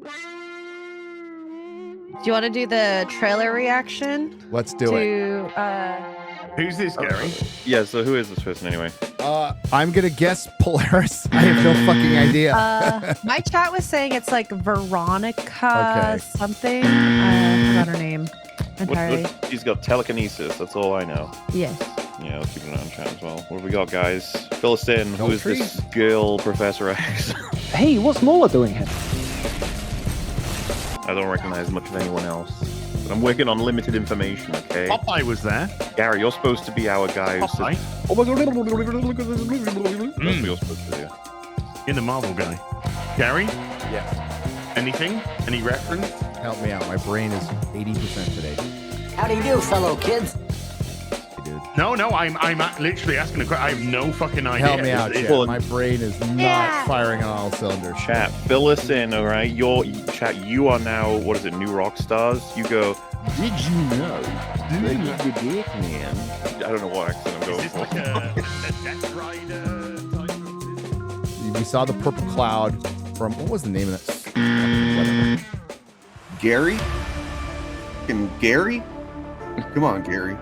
Do you want to do the trailer reaction? Let's do it. Who's this, Gary? Yeah, so who is this person anyway? I'm gonna guess Polaris. I have no fucking idea. My chat was saying it's like Veronica something. I forgot her name entirely. She's got telekinesis. That's all I know. Yes. Yeah, let's keep an eye on chat as well. What have we got, guys? Fill us in. Who is this girl, Professor X? Hey, what's Mola doing here? I don't recognize much of anyone else. But I'm working on limited information, okay? Popeye was there. Gary, you're supposed to be our guy who Popeye? said... Oh my god, look at this. That's what you're supposed to do. In the Marvel guy. Gary? Yes. Anything? Any reference? Help me out. My brain is 80% today. How do you do, fellow kids? Hey, dude. No, I'm literally asking a question. I have no fucking idea. Help me out, chat. My brain is not firing on all cylinders. Chat, fill us in, all right? Chat, you are now, what is it, new rock stars? You go, did you know that you the dick man? I don't know what accent I'm going Is this for. like a Death Rider type of... We saw the purple cloud from, what was the name of that? Whatever. Gary? Fucking Gary? Come on, Gary.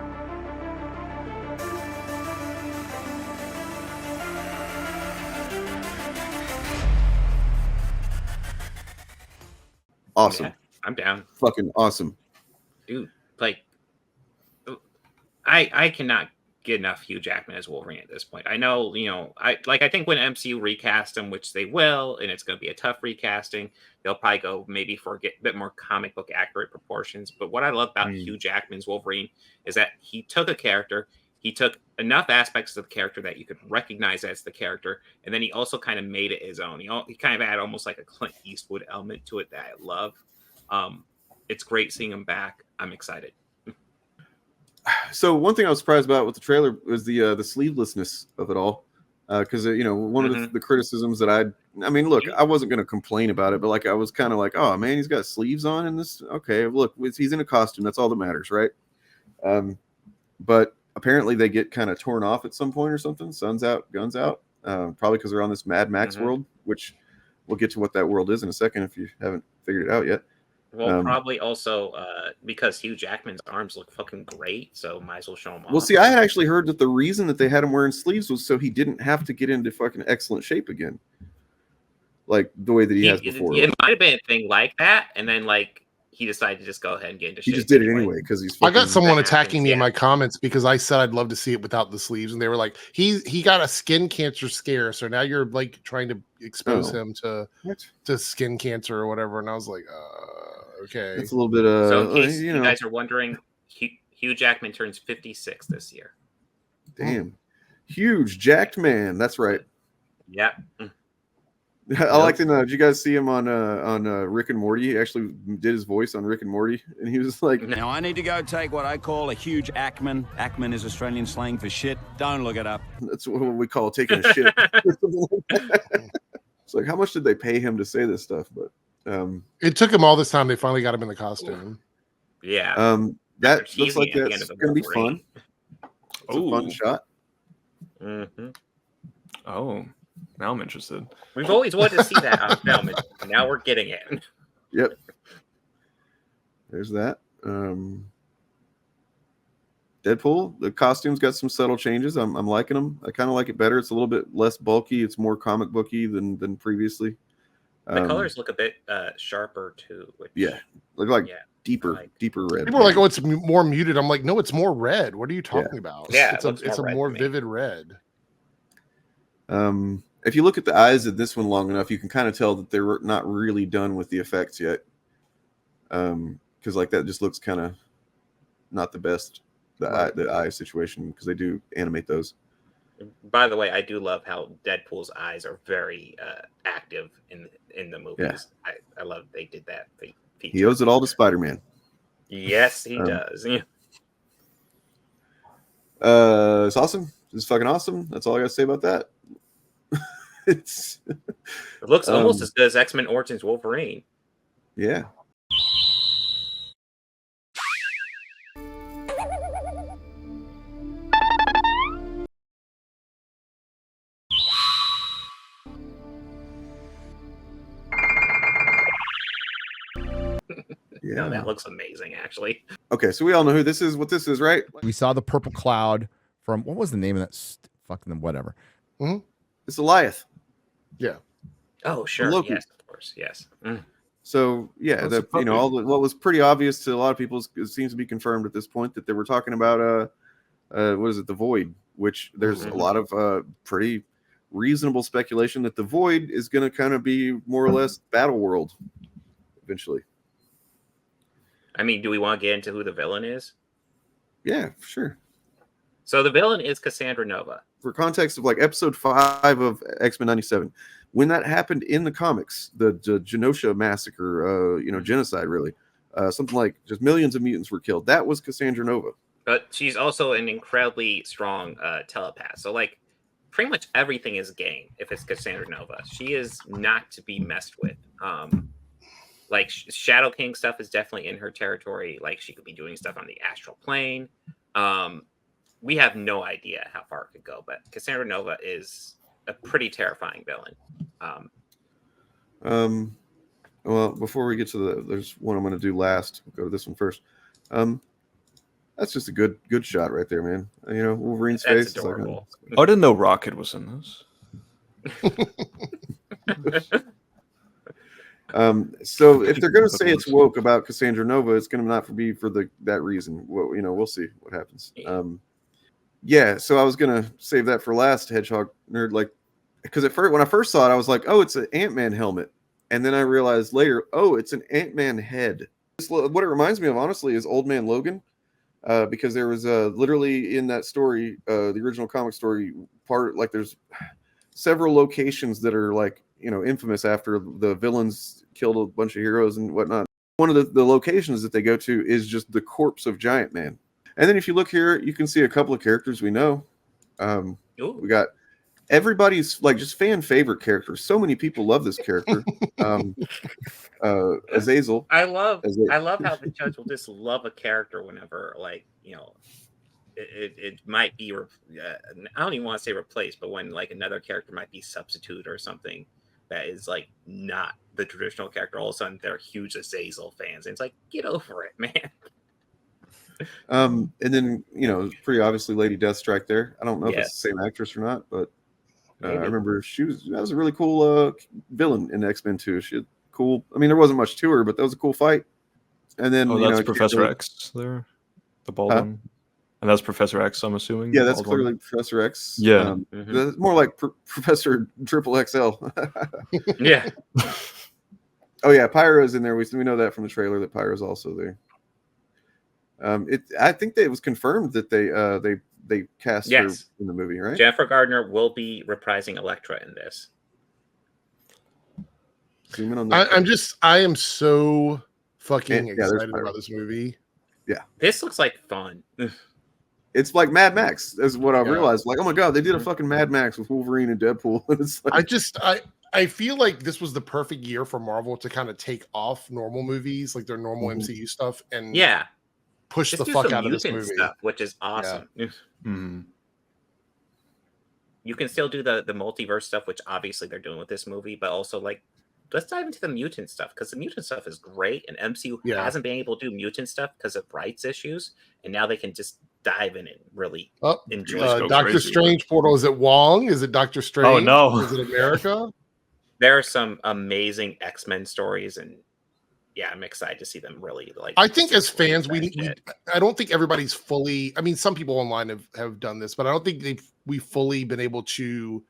Awesome. Yeah, I'm down. Fucking awesome. Dude, like, I cannot get enough Hugh Jackman as Wolverine at this point. I know, I think when MCU recast him, which they will, and it's going to be a tough recasting, they'll probably go maybe for a bit more comic book accurate proportions. But what I love about Hugh Jackman's Wolverine is that he took a character, he took enough aspects of the character that you could recognize as the character, and then he also kind of made it his own. He kind of had almost like a Clint Eastwood element to it that I love. It's great seeing him back. I'm excited. So one thing I was surprised about with the trailer was the sleevelessness of it all, because one of the criticisms that I mean, look, I wasn't going to complain about it, but like I was kind of like, oh man, he's got sleeves on in this. Okay, look, he's in a costume. That's all that matters, right? But apparently they get kind of torn off at some point or something. Sun's out, guns out. Probably because they're on this Mad Max world, which we'll get to what that world is in a second if you haven't figured it out yet. Well, probably also because Hugh Jackman's arms look fucking great, so might as well show them off. Well, see, I had actually heard that the reason that they had him wearing sleeves was so he didn't have to get into fucking excellent shape again, like the way that he has before. It might have been a thing like that, and then like he decided to just go ahead and get into shape. He just did it anyway because he's. I got someone attacking me in my comments because I said I'd love to see it without the sleeves, and they were like, "He got a skin cancer scare, so now you're like trying to expose him to skin cancer or whatever." And I was like, okay, it's a little bit. So in case you guys are wondering, Hugh Jackman turns 56 this year. Damn, huge jacked man. That's right. Yeah. I like to know. Did you guys see him on Rick and Morty? He actually did his voice on Rick and Morty, and he was like, "Now I need to go take what I call a huge Ackman. Ackman is Australian slang for shit. Don't look it up. That's what we call taking a shit." It's like, how much did they pay him to say this stuff? But it took him all this time. They finally got him in the costume. Yeah. That looks like that's going to be fun. It's a fun shot. Mm-hmm. Oh. Now I'm interested. We've always wanted to see that on film, and now we're getting it. Yep. There's that. Deadpool, the costume's got some subtle changes. I'm liking them. I kind of like it better. It's a little bit less bulky. It's more comic booky than previously. The colors look a bit sharper too. Which, look like deeper red. People are like, "Oh, it's more muted." I'm like, "No, it's more red. What are you talking about? Yeah, it's a more vivid red." If you look at the eyes of this one long enough, you can kind of tell that they're not really done with the effects yet. Because like that just looks kind of not the best, the eye situation, because they do animate those. By the way, I do love how Deadpool's eyes are very active in the movies. Yeah. I love they did that. He owes it all to Spider-Man. Yes, he does. Yeah. It's awesome. It's fucking awesome. That's all I got to say about that. It looks almost as good as X-Men Origins Wolverine. Yeah. Yeah. No, that looks amazing, actually. Okay, so we all know who this is. What this is, right? We saw the purple cloud from what was the name of that? Fucking whatever. Mm-hmm. It's Goliath. Yeah. Oh, sure. Loki. Yes, of course. Yes. So yeah, all was pretty obvious to a lot of people. It seems to be confirmed at this point that they were talking about what is it, the Void? Which there's a lot of pretty reasonable speculation that the Void is going to kind of be more or less Battle World eventually. I mean, do we want to get into who the villain is? Yeah, sure. So the villain is Cassandra Nova. For context of like episode 5 of X-Men 97, when that happened in the comics, the Genosha massacre, genocide really, something like just millions of mutants were killed. That was Cassandra Nova. But she's also an incredibly strong telepath. So like pretty much everything is game if it's Cassandra Nova. She is not to be messed with. Like Shadow King stuff is definitely in her territory. Like she could be doing stuff on the astral plane. We have no idea how far it could go, but Cassandra Nova is a pretty terrifying villain. Well, before we get to there's one I'm going to do last. We'll go to this one first. That's just a good shot right there, man. You know, Wolverine's face. That's adorable. I didn't know Rocket was in this. So if they're going to say it's woke about Cassandra Nova, it's going to not be for that reason. Well, we'll see what happens. Yeah. So I was going to save that for last, Hedgehog Nerd, like, because at first, when I first saw it, I was like, oh, it's an Ant-Man helmet. And then I realized later, oh, it's an Ant-Man head. What it reminds me of, honestly, is Old Man Logan. Because there was literally in that story, the original comic story there's several locations that are like, infamous after the villains killed a bunch of heroes and whatnot. One of the locations that they go to is just the corpse of Giant Man. And then if you look here, you can see a couple of characters we know. We got everybody's like just fan favorite characters. So many people love this character. Azazel. I love how the judge will just love a character whenever, like, it might be I don't even want to say replaced, but when like another character might be substituted or something that is like not the traditional character, all of a sudden they're huge Azazel fans, and it's like, get over it, man. And then pretty obviously Lady Deathstrike there. I don't know if it's the same actress or not, but I remember that was a really cool villain in X-Men 2. She had cool. I mean, there wasn't much to her, but that was a cool fight. And then that's Professor X there, the bald one, and that's Professor X. I'm assuming. Yeah, that's clearly Professor X. Yeah, that's more like Professor Triple XL. Yeah. Oh yeah, Pyro's in there. We know that from the trailer that Pyro's also there. I think that it was confirmed that they cast her in the movie, right? Jennifer Gardner will be reprising Elektra in this. Zoom in on that. I am so fucking excited about this movie. Yeah. This looks like fun. It's like Mad Max, is what I realized. Like, oh my god, they did a fucking Mad Max with Wolverine and Deadpool. It's like, I feel like this was the perfect year for Marvel to kind of take off normal movies, like their normal MCU stuff, and push just the fuck out of this movie stuff, which is awesome. You can still do the multiverse stuff, which obviously they're doing with this movie, but also like, let's dive into the mutant stuff, because the mutant stuff is great, and MCU hasn't been able to do mutant stuff because of rights issues, and now they can just dive in and really enjoy. Doctor Strange portal. Is it Wong? Is it Doctor Strange? Oh no! Is it America? There are some amazing X-Men stories, and I'm excited to see them really like. I think as fans, I don't think everybody's fully. I mean, some people online have done this, but I don't think we've fully been able to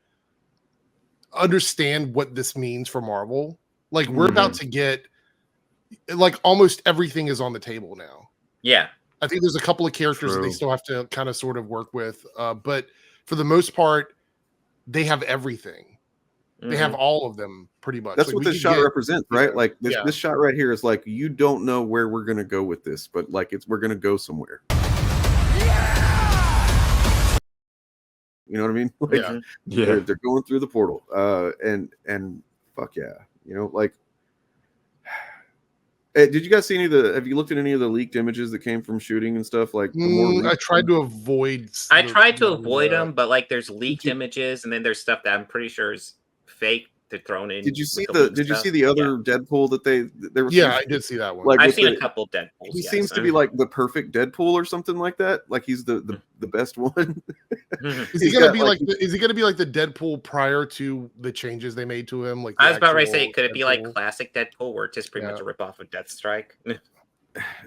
understand what this means for Marvel. Like we're about to get, like almost everything is on the table now. Yeah. I think there's a couple of characters that they still have to kind of sort of work with. But for the most part, they have everything. They have all of them pretty much. That's what this shot represents, right? Like this shot right here is like, you don't know where we're going to go with this, but like we're going to go somewhere. You know what I mean? Like, they're going through the portal. And fuck yeah. Like, did you guys see have you looked at any of the leaked images that came from shooting and stuff? Like, I tried to avoid. them, but like there's leaked images, and then there's stuff that I'm pretty sure is fake thrown in. Did you see with Did you stuff. see the other Deadpool that they were? Yeah, I did see that one. Like I've with seen the- a couple Deadpools. He yes. seems to be like the perfect Deadpool or something like that. Like he's the best one. Is he gonna be like? Is he gonna be like the Deadpool prior to the changes they made to him? Like I was about to actual say, could it be like Deadpool? classic Deadpool, where it's just pretty much a ripoff of Deathstrike?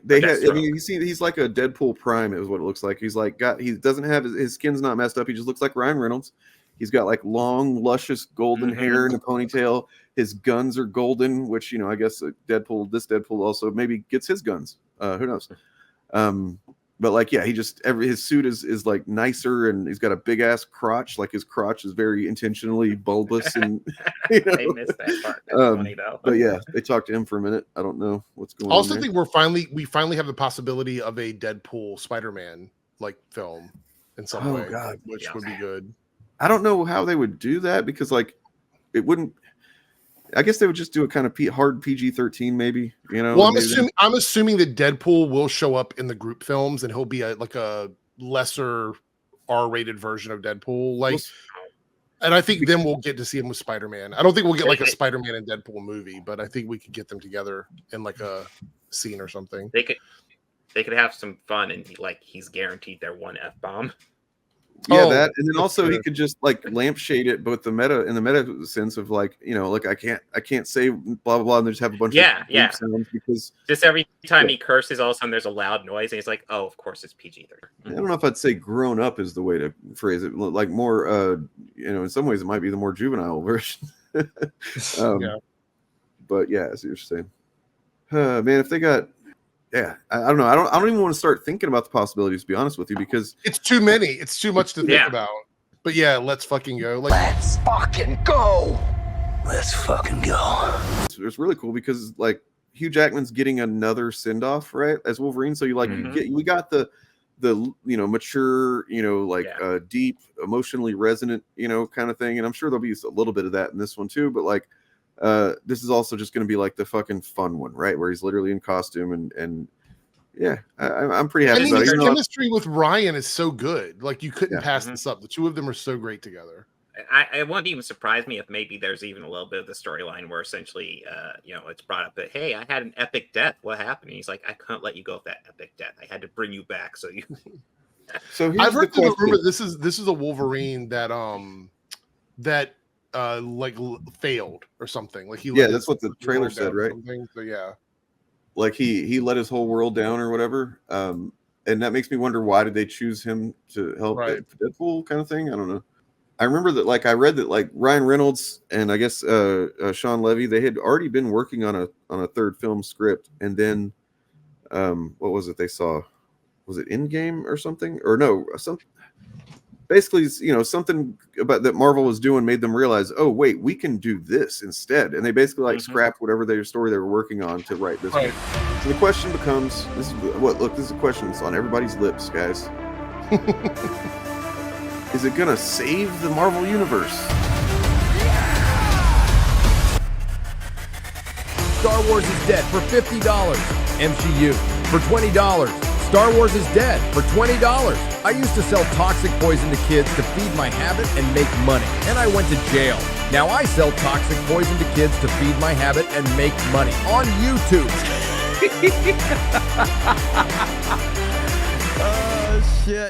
They Or had. I Deathstroke. mean, he's like a Deadpool Prime. Is what it looks like. He's like he doesn't have his skin's not messed up. He just looks like Ryan Reynolds. He's got like long, luscious golden hair and a ponytail. His guns are golden, which I guess this Deadpool also maybe gets his guns. Who knows? But like, yeah, he just his suit is like nicer, and he's got a big ass crotch. Like his crotch is very intentionally bulbous, and I missed that part. That's funny though. But yeah, they talked to him for a minute. I don't know what's going I on. also there. think we finally have the possibility of a Deadpool Spider-Man like film in some way, God. which would be good. I don't know how they would do that because like it wouldn't. I guess they would just do a kind of hard PG-13, maybe. Well, I'm assuming that Deadpool will show up in the group films, and he'll be like a lesser R-rated version of Deadpool. Like, and I think then we'll get to see him with Spider-Man. I don't think we'll get like a Spider-Man and Deadpool movie, but I think we could get them together in like a scene or something. They could have some fun, and he's guaranteed their one F-bomb. Yeah, that, and then also he could just like lampshade it, but in the meta sense of like like I can't say blah blah blah, and they just have a bunch of sounds because just every time he curses, all of a sudden there's a loud noise, and he's like, "Oh, of course it's PG-13." I don't know if I'd say grown up is the way to phrase it. Like more, in some ways it might be the more juvenile version. Yeah. But yeah, I see what you're saying. Man, if they got. Yeah, I don't know. I don't even want to start thinking about the possibilities, to be honest with you, because it's too many. It's too much to think about. But yeah, let's fucking go. Like, let's fucking go. Let's fucking go. It's really cool because like Hugh Jackman's getting another send off, right, as Wolverine. So we got the mature, deep, emotionally resonant, kind of thing, and I'm sure there'll be a little bit of that in this one too. But like. This is also just going to be like the fucking fun one, right? Where he's literally in costume and yeah, I'm pretty happy about it. The chemistry with Ryan is so good. Like you couldn't pass this up. The two of them are so great together. It wouldn't even surprise me if maybe there's even a little bit of the storyline where essentially, it's brought up that, hey, I had an epic death. What happened? And he's like, I couldn't let you go with that epic death. I had to bring you back. So you. So I've heard the rumor this is a Wolverine that failed or something. Like that's what the trailer said, right? So yeah, like he let his whole world down or whatever. And that makes me wonder, why did they choose him to help Deadpool kind of thing? I don't know. I remember that I read that Ryan Reynolds and I guess Sean Levy, they had already been working on a third film script, and then what was it they saw? Was it Endgame or something? Or no, something. Basically, something about that Marvel was doing made them realize, oh wait, we can do this instead, and they basically scrapped whatever story they were working on to write this. Right. So the question becomes, this is a question that's on everybody's lips, guys. Is it gonna save the Marvel universe? Star Wars is dead for $50. MCU for $20. Star Wars is dead for $20. I used to sell toxic poison to kids to feed my habit and make money, and I went to jail. Now I sell toxic poison to kids to feed my habit and make money on YouTube. Oh, shit.